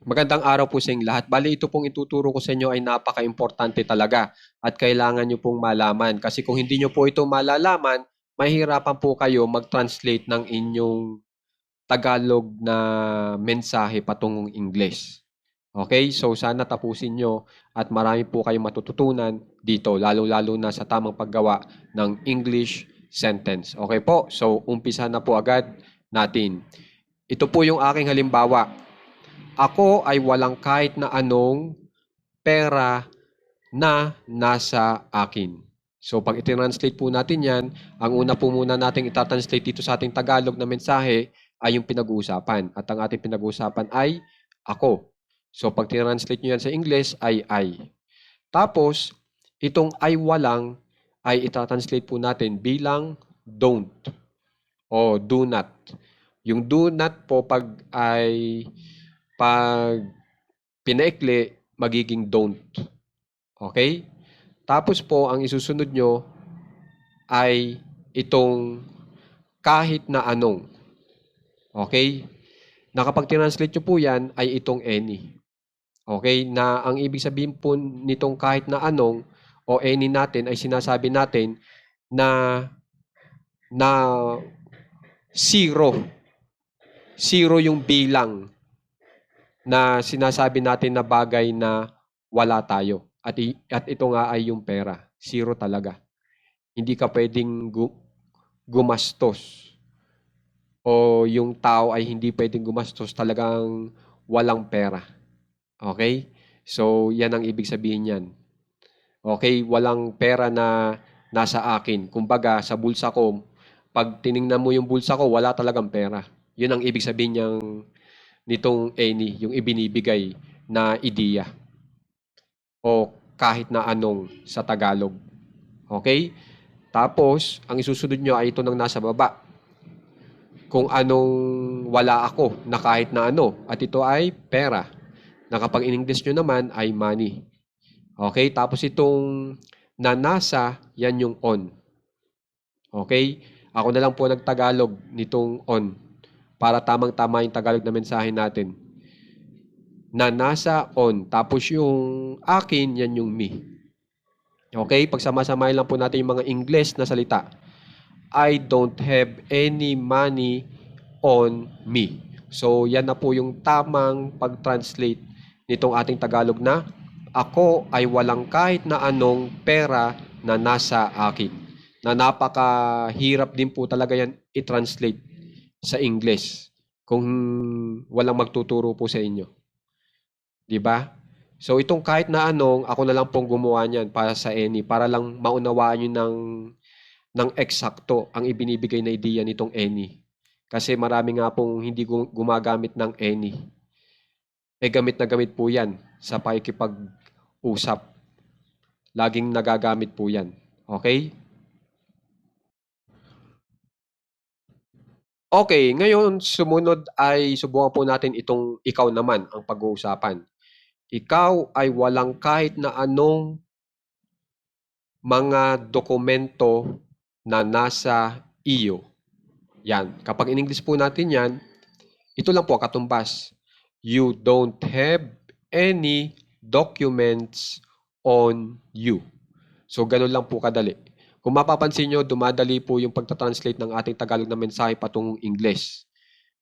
Magandang araw po sa inyong lahat. Bali, ito pong ituturo ko sa inyo ay napaka-importante talaga at kailangan nyo pong malaman. Kasi kung hindi nyo po ito malalaman, mahirapan po kayo mag-translate ng inyong Tagalog na mensahe patungong English. Okay? So, sana tapusin nyo at marami po kayong matututunan dito, lalo-lalo na sa tamang paggawa ng English sentence. Okay po? So, umpisa na po agad natin. Ito po yung aking halimbawa. Ako ay walang kahit na anong pera na nasa akin. So pag i-translate po natin yan, ang una po muna nating itatranslate dito sa ating Tagalog na mensahe ay yung pinag-uusapan. At ang ating pinag-uusapan ay ako. So pag translate nyo yan sa English ay I. Tapos, itong I walang ay itatranslate po natin bilang don't o do not. Yung do not po pag pinaikli, magiging don't. Okay? Tapos po, ang isusunod nyo ay itong kahit na anong. Okay? Na kapag tinranslate nyo po yan, ay itong any. Okay? Na ang ibig sabihin po nitong kahit na anong o any natin ay sinasabi natin na na zero. Zero yung bilang na sinasabi natin na bagay na wala tayo. At ito nga ay yung pera. Zero talaga. Hindi ka pwedeng gumastos. O yung tao ay hindi pwedeng gumastos. Talagang walang pera. Okay? So, yan ang ibig sabihin yan. Okay? Walang pera na nasa akin. Kumbaga, sa bulsa ko, pag tiningnan mo yung bulsa ko, wala talagang pera. Yun ang ibig sabihin nitong any, yung ibinibigay na ideya o kahit na anong sa Tagalog. Okay? Tapos, ang isusunod nyo ay ito ng nasa baba. Kung anong wala ako na kahit na ano. At ito ay pera. Na kapag in-English nyo naman ay money. Okay? Tapos itong na nasa, yan yung on. Okay? Ako na lang po nagtagalog nitong on. Para tamang-tama yung Tagalog na mensahe natin. Na nasa on. Tapos yung akin, yan yung me. Okay? Pagsama-samahin lang po natin yung mga English na salita. I don't have any money on me. So, yan na po yung tamang pag-translate nitong ating Tagalog na ako ay walang kahit na anong pera na nasa akin. Na napakahirap din po talaga yan i-translate sa English kung walang magtuturo po sa inyo. 'Di ba? So itong kahit na anong, ako na lang pong gumawa niyan para sa any, para lang maunawaan niyo ng eksakto ang ibinibigay na ideya nitong any. Kasi marami nga pong hindi gumagamit ng any. Gamit na gamit po yan sa pakikipag-usap. Laging nagagamit po yan. Okay? Okay, ngayon sumunod ay subukan po natin itong ikaw naman ang pag-uusapan. Ikaw ay walang kahit na anong mga dokumento na nasa iyo. Yan. Kapag in English po natin yan, ito lang po katumbas. You don't have any documents on you. So, ganun lang po kadali. Kung mapapansin nyo, dumadali po yung pagta-translate ng ating Tagalog na mensahe patungong English.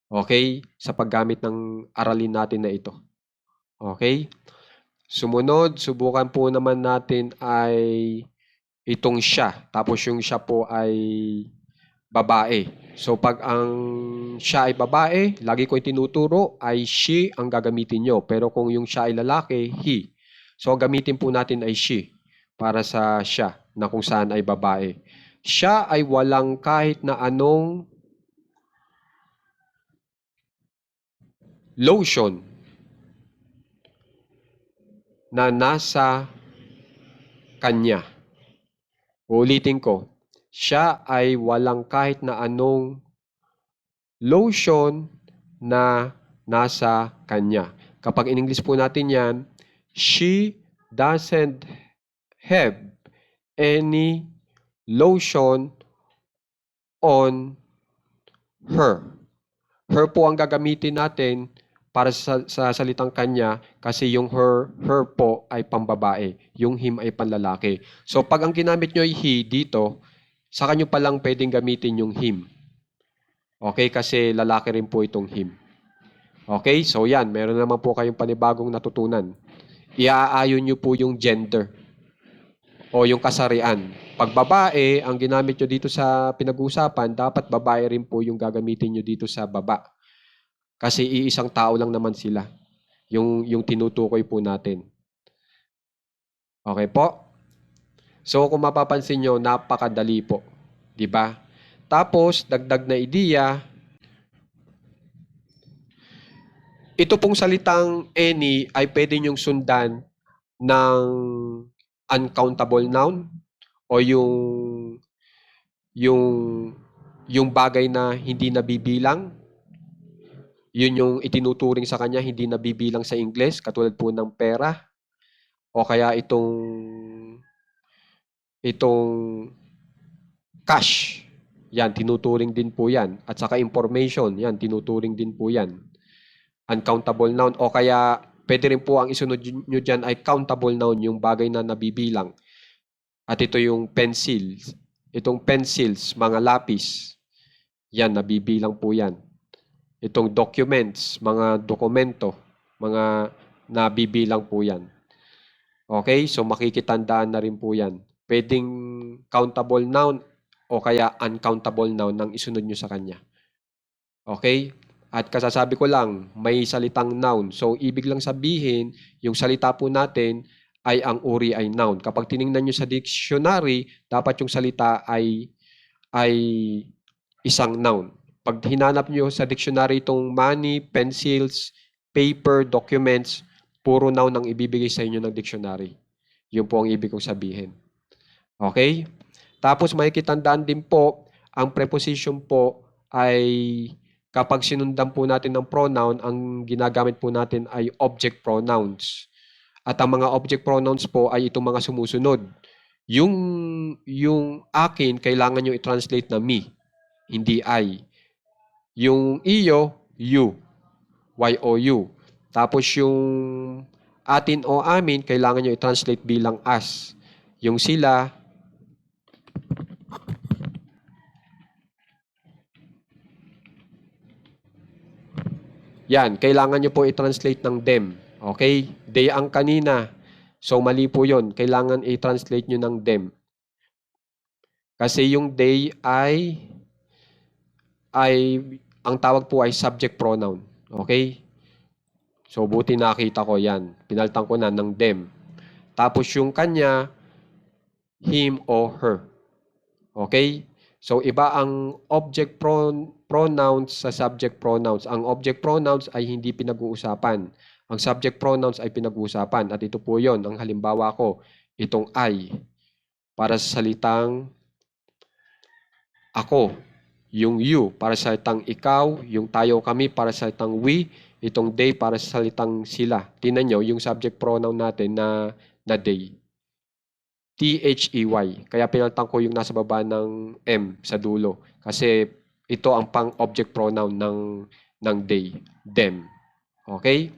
Okay? Sa paggamit ng aralin natin na ito. Okay? Sumunod, subukan po naman natin ay itong siya. Tapos yung siya po ay babae. So pag ang siya ay babae, lagi ko itinuturo ay she ang gagamitin nyo. Pero kung yung siya ay lalaki, he. So gamitin po natin ay she para sa siya na kung saan ay babae. Siya ay walang kahit na anong lotion na nasa kanya. Ulitin ko, siya ay walang kahit na anong lotion na nasa kanya. Kapag in English po natin yan, she doesn't have any lotion on her. Her po ang gagamitin natin para sa salitang kanya kasi yung her po ay pambabae, yung him ay panlalaki. So pag ang ginamit nyo ay he dito, sa kanyo pa lang pwedeng gamitin yung him. Okay, kasi lalaki rin po itong him. Okay, so yan, meron naman po kayong panibagong natutunan. Iaayon nyo po yung gender o yung kasarian. Pag babae, ang ginamit nyo dito sa pinag-uusapan, dapat babae rin po yung gagamitin nyo dito sa baba. Kasi iisang tao lang naman sila. Yung tinutukoy po natin. Okay po? So kung mapapansin nyo, napakadali po. Diba? Tapos, dagdag na ideya, ito pong salitang any ay pwede nyong sundan ng uncountable noun o yung yung bagay na hindi nabibilang. Yun yung itinuturing sa kanya, hindi nabibilang sa Ingles, katulad po ng pera o kaya itong cash. Yan, tinuturing din po yan. At saka information, yan, tinuturing din po yan. Uncountable noun o kaya pwede rin po ang isunod nyo dyan ay countable noun, yung bagay na nabibilang. At ito yung pencils. Itong pencils, mga lapis, yan, nabibilang po yan. Itong documents, mga dokumento, mga nabibilang po yan. Okay, so makikitandaan na rin po yan. Pwedeng countable noun o kaya uncountable noun ang isunod nyo sa kanya. Okay? At kasasabi ko lang, may salitang noun. So, ibig lang sabihin, yung salita po natin ay ang uri ay noun. Kapag tiningnan nyo sa dictionary, dapat yung salita ay isang noun. Pag hinanap nyo sa dictionary itong money, pencils, paper, documents, puro noun ang ibibigay sa inyo ng dictionary. Yun po ang ibig kong sabihin. Okay? Tapos makikitandaan din po, ang preposition po ay kapag sinundan po natin ng pronoun, ang ginagamit po natin ay object pronouns. At ang mga object pronouns po ay itong mga sumusunod. Yung akin, kailangan nyo i-translate na me, hindi I. Yung iyo, you. Y-O-U. Tapos yung atin o amin, kailangan nyo i-translate bilang us. Yung sila, yan, kailangan nyo po i-translate ng them. Okay? They ang kanina. So, mali po yun. Kailangan i-translate nyo ng them. Kasi yung they ay ang tawag po ay subject pronoun. Okay? So, buti nakita ko yan. Pinaltan ko na ng them. Tapos yung kanya, him or her. Okay? So, iba ang object pronouns sa subject pronouns. Ang object pronouns ay hindi pinag-uusapan. Ang subject pronouns ay pinag-uusapan. At ito po yon. Ang halimbawa ko, itong I. Para sa salitang ako. Yung you para sa salitang ikaw. Yung tayo kami para sa salitang we. Itong they para sa salitang sila. Tingnan nyo yung subject pronoun natin na they. T-H-E-Y. Kaya pinalitan ko yung nasa baba ng M sa dulo. Kasi ito ang pang-object pronoun ng they, them. Okay?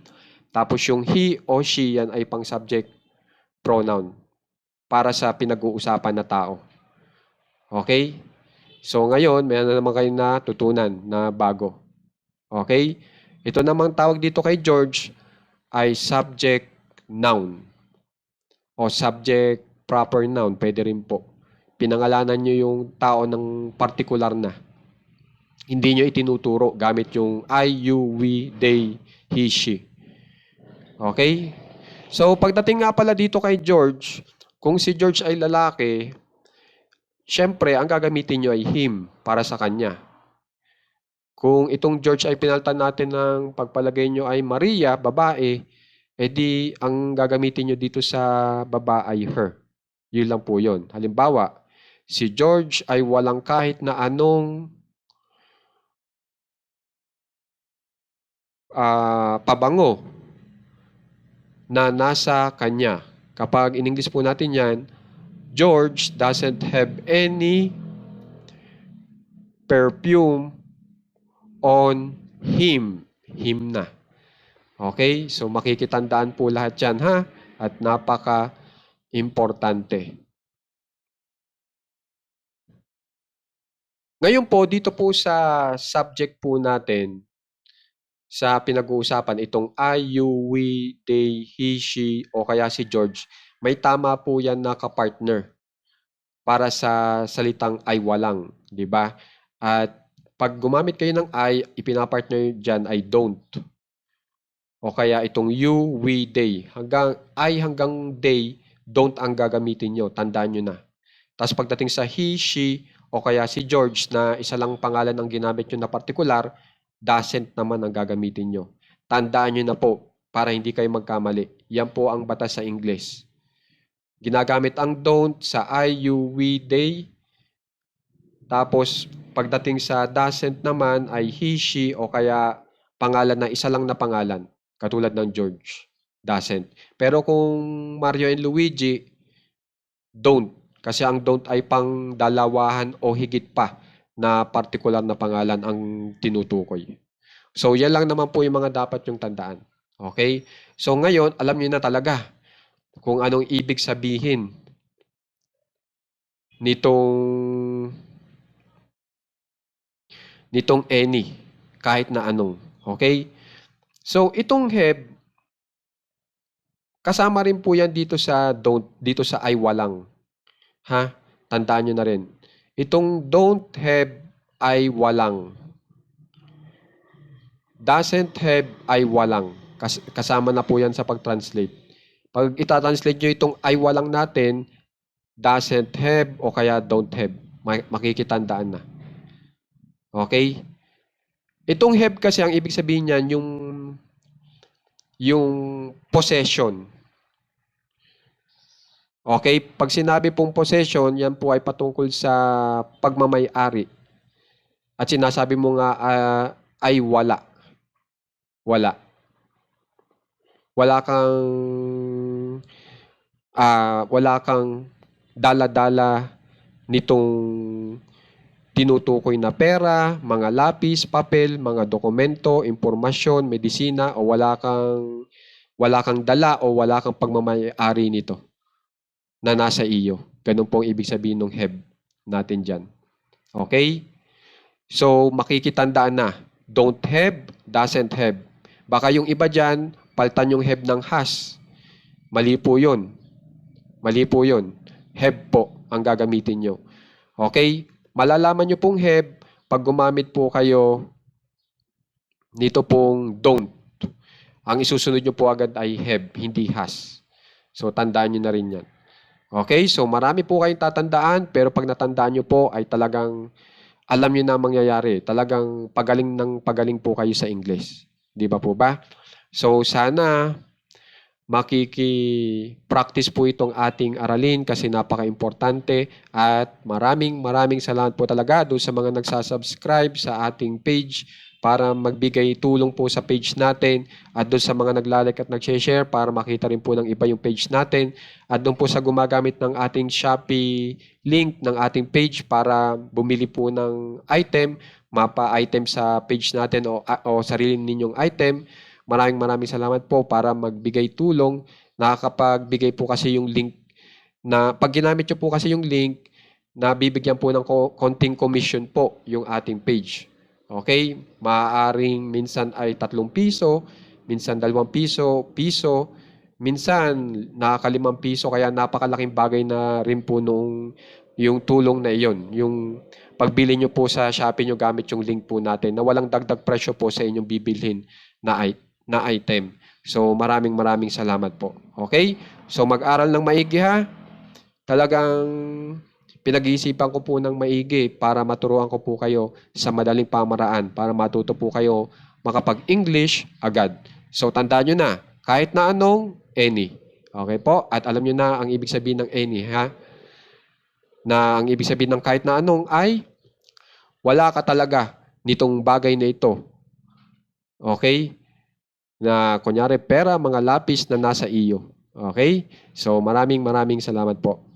Tapos yung he o she, yan ay pang-subject pronoun para sa pinag-uusapan na tao. Okay? So ngayon, may na naman kayo natutunan na bago. Okay? Ito namang tawag dito kay George ay subject noun o subject proper noun, pwede rin po. Pinangalanan nyo yung tao ng particular na. Hindi nyo itinuturo gamit yung I, you, we, they, he, she. Okay? So, pagdating nga pala dito kay George, kung si George ay lalaki, syempre, ang gagamitin nyo ay him para sa kanya. Kung itong George ay pinaltan natin ng pagpalagay nyo ay Maria, babae, edi ang gagamitin nyo dito sa baba ay her. Yun lang po yun. Halimbawa, si George ay walang kahit na anong pabango na nasa kanya. Kapag in English po natin yan, George doesn't have any perfume on him. Him na. Okay? So makikitandaan po lahat yan, ha? At napaka-importante. Ngayon po, dito po sa subject po natin, sa pinag-uusapan, itong I, you, we, they, he, she, o kaya si George, may tama po yan na kapartner para sa salitang I walang, di ba? At pag gumamit kayo ng I, ipinapartner dyan ay don't. O kaya itong you, we, they. Hanggang I hanggang they, don't ang gagamitin nyo. Tandaan nyo na. Tapos pagdating sa he, she, o kaya si George na isa lang pangalan ang ginamit nyo na partikular, doesn't naman ang gagamitin nyo. Tandaan nyo na po para hindi kayo magkamali. Yan po ang batas sa English. Ginagamit ang don't sa I, you, we, they. Tapos pagdating sa doesn't naman ay he, she, o kaya pangalan na isa lang na pangalan. Katulad ng George. Doesn't. Pero kung Mario and Luigi, don't. Kasi ang don't ay pang dalawahan o higit pa na partikular na pangalan ang tinutukoy. So, yan lang naman po yung mga dapat yung tandaan. Okay? So, ngayon, alam niyo na talaga kung anong ibig sabihin nitong any, kahit na anong. Okay? So, itong have, kasama rin po yan dito sa don't, dito sa I walang. Ha? Tandaan nyo na rin. Itong don't have ay walang. Doesn't have ay walang. Kasama na po yan sa pag-translate. Pag itatranslate nyo itong ay walang natin, doesn't have o kaya don't have. Makikitandaan na. Okay? Itong have kasi ang ibig sabihin niyan yung possession. Okay? Pag sinabi pong possession, yan po ay patungkol sa pagmamay-ari. At sinasabi mo nga ay wala. Wala. Wala kang dala-dala nitong tinutukoy na pera, mga lapis, papel, mga dokumento, impormasyon, medisina, o wala kang dala o wala kang pagmamay-ari nito na nasa iyo. Ganun po ang ibig sabihin ng have natin dyan. Okay? So, makikitandaan na. Don't have, doesn't have. Baka yung iba dyan, paltan yung have ng has. Mali po yun. Mali po yun. Have po ang gagamitin nyo. Okay? Malalaman nyo pong have pag gumamit po kayo nito pong don't. Ang isusunod nyo po agad ay have, hindi has. So, tandaan nyo na rin yan. Okay? So, marami po kayong tatandaan, pero pag natandaan nyo po ay talagang alam nyo na mangyayari. Talagang pagaling po kayo sa English. Di ba po ba? So, sana makiki-practice po itong ating aralin kasi napaka-importante at maraming salamat po talaga doon sa mga nagsasubscribe sa ating page para magbigay tulong po sa page natin at doon sa mga naglalike at nag-share para makita rin po ng iba yung page natin at doon po sa gumagamit ng ating Shopee link ng ating page para bumili po ng item, mapa-item sa page natin o sarili ninyong item. Maraming salamat po para magbigay tulong. Nakakapagbigay po kasi yung link na pag ginamit nyo po kasi yung link, nabibigyan po ng konting commission po yung ating page. Okay? Maaaring minsan ay 3 piso, minsan 2 piso, minsan nakaka-5 piso, kaya napakalaking bagay na rin po nung yung tulong na iyon. Yung pagbili nyo po sa Shopee nyo gamit yung link po natin na walang dagdag presyo po sa inyong bibilhin na item. So maraming salamat po. Okay? So mag-aral ng maigi ha. Talagang pinag-iisipan ko po ng maigi para maturuan ko po kayo sa madaling pamaraan para matuto po kayo makapag-English agad. So tandaan nyo na, kahit na anong, any. Okay po? At alam nyo na ang ibig sabihin ng any, ha? Na ang ibig sabihin ng kahit na anong ay wala ka talaga nitong bagay na ito. Okay? Na kunyari pera, mga lapis na nasa iyo. Okay? So maraming salamat po.